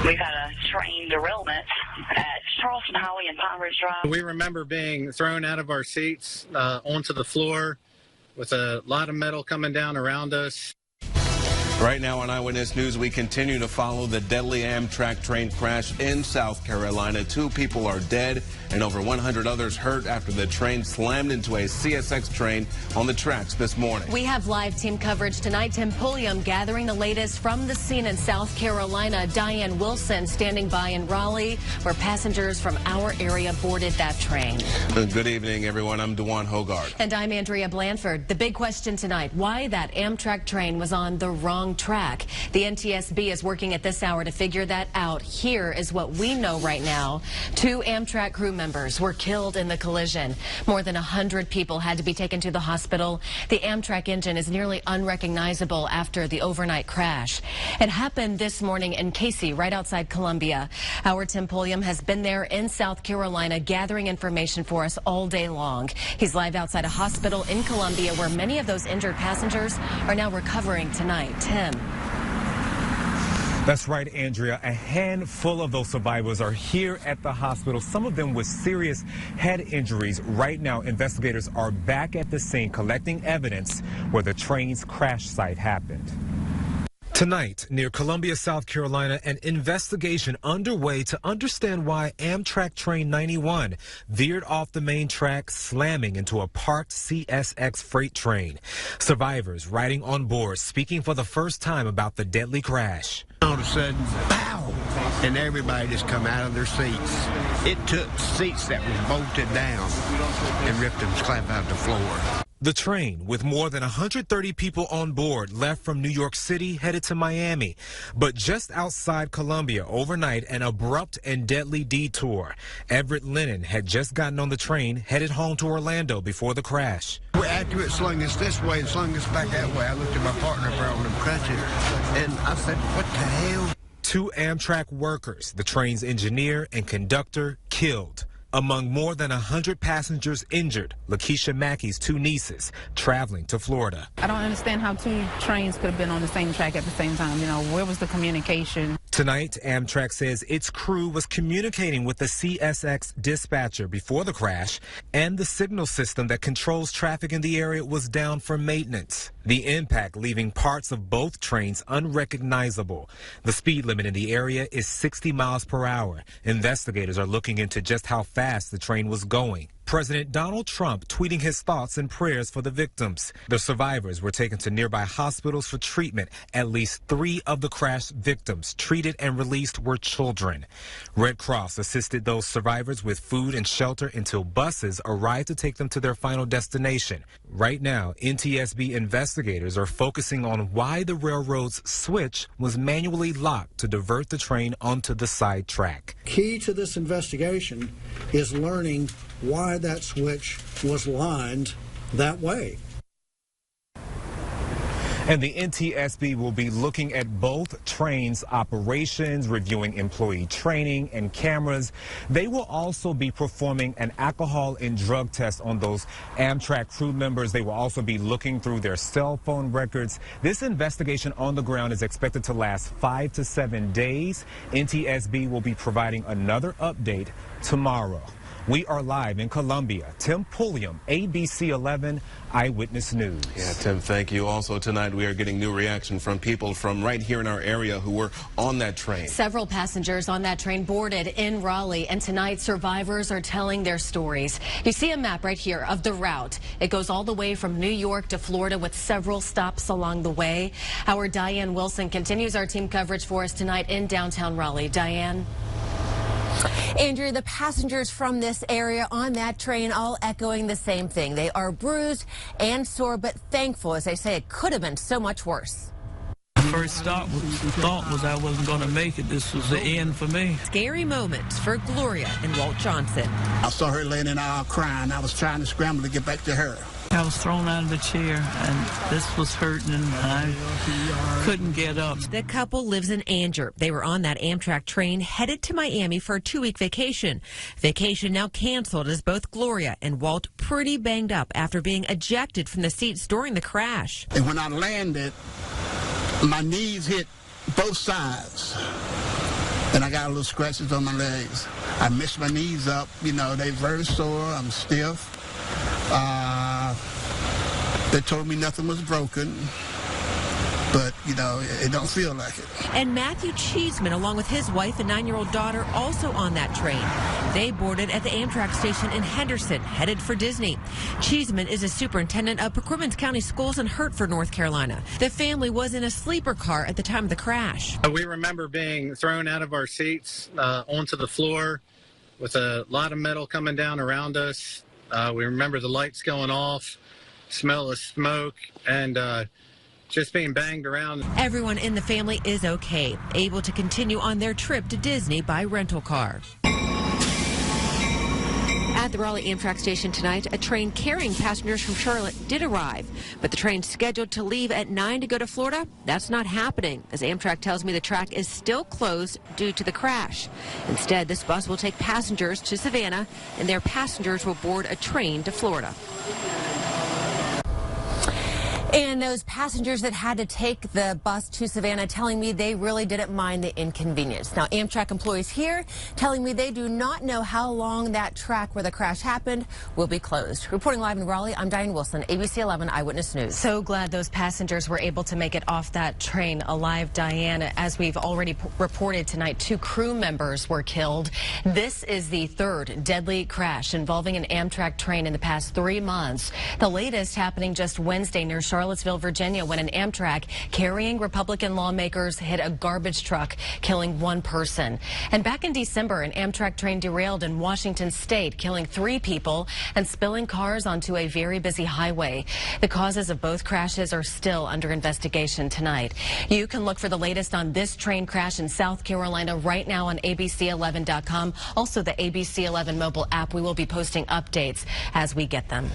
We've had a train derailment at Charleston Highway and Pine Ridge Drive. We remember being thrown out of our seats onto the floor with a lot of metal coming down around us. Right now on Eyewitness News, we continue to follow the deadly Amtrak train crash in South Carolina. 2 people are dead and over 100 others hurt after the train slammed into a CSX train on the tracks this morning. We have live team coverage tonight. Tim Pulliam gathering the latest from the scene in South Carolina. Diane Wilson standing by in Raleigh, where passengers from our area boarded that train. Good evening, everyone. I'm DeJuan Hogarth. And I'm Andrea Blanford. The big question tonight, why that Amtrak train was on the wrong track. The NTSB is working at this hour to figure that out. Here is what we know right now. 2 Amtrak crew members were killed in the collision. More than 100 people had to be taken to the hospital. The Amtrak engine is nearly unrecognizable after the overnight crash. It happened this morning in Casey, right outside Columbia. Our Tim Pulliam has been there in South Carolina gathering information for us all day long. He's live outside a hospital in Columbia where many of those injured passengers are now recovering tonight. Tim. That's right, Andrea. A handful of those survivors are here at the hospital, some of them with serious head injuries. Right now, investigators are back at the scene collecting evidence where the train's crash site happened. Tonight, near Columbia, South Carolina, an investigation underway to understand why Amtrak Train 91 veered off the main track, slamming into a parked CSX freight train. Survivors riding on board speaking for the first time about the deadly crash. All of a sudden, pow! And everybody just come out of their seats. It took seats that was bolted down and ripped them slap out the floor. The train, with more than 130 people on board, left from New York City headed to Miami. But just outside Columbia overnight, an abrupt and deadly detour. Everett Lennon had just gotten on the train, headed home to Orlando before the crash. After it slung us this way and slung us back that way, I looked at my partner up there on them crutches, and I said, what the hell? 2 Amtrak workers, the train's engineer and conductor, killed. Among more than 100 passengers injured, Lakeisha Mackey's 2 nieces traveling to Florida. I don't understand how 2 trains could have been on the same track at the same time. You know, where was the communication? Tonight, Amtrak says its crew was communicating with the CSX dispatcher before the crash, and the signal system that controls traffic in the area was down for maintenance. The impact leaving parts of both trains unrecognizable. The speed limit in the area is 60 miles per hour. Investigators are looking into just how fast the train was going. President Donald Trump tweeting his thoughts and prayers for the victims. The survivors were taken to nearby hospitals for treatment. At least 3 of the crash victims treated and released were children. Red Cross assisted those survivors with food and shelter until buses arrived to take them to their final destination. Right now, NTSB investigators are focusing on why the railroad's switch was manually locked to divert the train onto the side track. Key to this investigation is learning why that switch was lined that way. And the NTSB will be looking at both trains' operations, reviewing employee training and cameras. They will also be performing an alcohol and drug test on those Amtrak crew members. They will also be looking through their cell phone records. This investigation on the ground is expected to last 5 to 7 days. NTSB will be providing another update tomorrow. We are live in Columbia. Tim Pulliam, ABC 11 Eyewitness News. Yeah, Tim, thank you. Also tonight, we are getting new reaction from people from right here in our area who were on that train. Several passengers on that train boarded in Raleigh, and tonight survivors are telling their stories. You see a map right here of the route. It goes all the way from New York to Florida with several stops along the way. Our Diane Wilson continues our team coverage for us tonight in downtown Raleigh. Diane. Andrea, the passengers from this area on that train all echoing the same thing. They are bruised and sore, but thankful, as they say, it could have been so much worse. First thought was I wasn't going to make it. This was the end for me. Scary moments for Gloria and Walt Johnson. I saw her laying in the aisle crying. I was trying to scramble to get back to her. I was thrown out of the chair, and this was hurting, and I couldn't get up. The couple lives in Anger. They were on that Amtrak train headed to Miami for a 2-week vacation. Vacation now canceled as both Gloria and Walt pretty banged up after being ejected from the seats during the crash. And when I landed, my knees hit both sides. and I got little scratches on my legs. I messed my knees up. You know, they very sore. I'm stiff. They told me nothing was broken, but, you know, it don't feel like it. And Matthew Cheeseman, along with his wife and 9-year-old daughter, also on that train. They boarded at the Amtrak station in Henderson, headed for Disney. Cheeseman is a superintendent of Perquimans County Schools in Hertford, North Carolina. The family was in a sleeper car at the time of the crash. We remember being thrown out of our seats onto the floor with a lot of metal coming down around us. We remember the lights going off, smell of smoke, and just being banged around. Everyone in the family is okay, able to continue on their trip to Disney by rental car. At the Raleigh Amtrak station tonight, a train carrying passengers from Charlotte did arrive, but the train scheduled to leave at 9 to go to Florida, that's not happening, as Amtrak tells me the track is still closed due to the crash. Instead, this bus will take passengers to Savannah, and their passengers will board a train to Florida. And those passengers that had to take the bus to Savannah telling me they really didn't mind the inconvenience. Now, Amtrak employees here telling me they do not know how long that track where the crash happened will be closed. Reporting live in Raleigh, I'm Diane Wilson, ABC 11 Eyewitness News. So glad those passengers were able to make it off that train alive, Diane. As we've already reported tonight, 2 crew members were killed. This is the 3rd deadly crash involving an Amtrak train in the past 3 months. The latest happening just Wednesday near Charlottesville, Virginia, when an Amtrak carrying Republican lawmakers hit a garbage truck, killing 1 person. And back in December, an Amtrak train derailed in Washington State, killing 3 people and spilling cars onto a very busy highway. The causes of both crashes are still under investigation tonight. You can look for the latest on this train crash in South Carolina right now on ABC11.com. Also, the ABC 11 mobile app. We will be posting updates as we get them.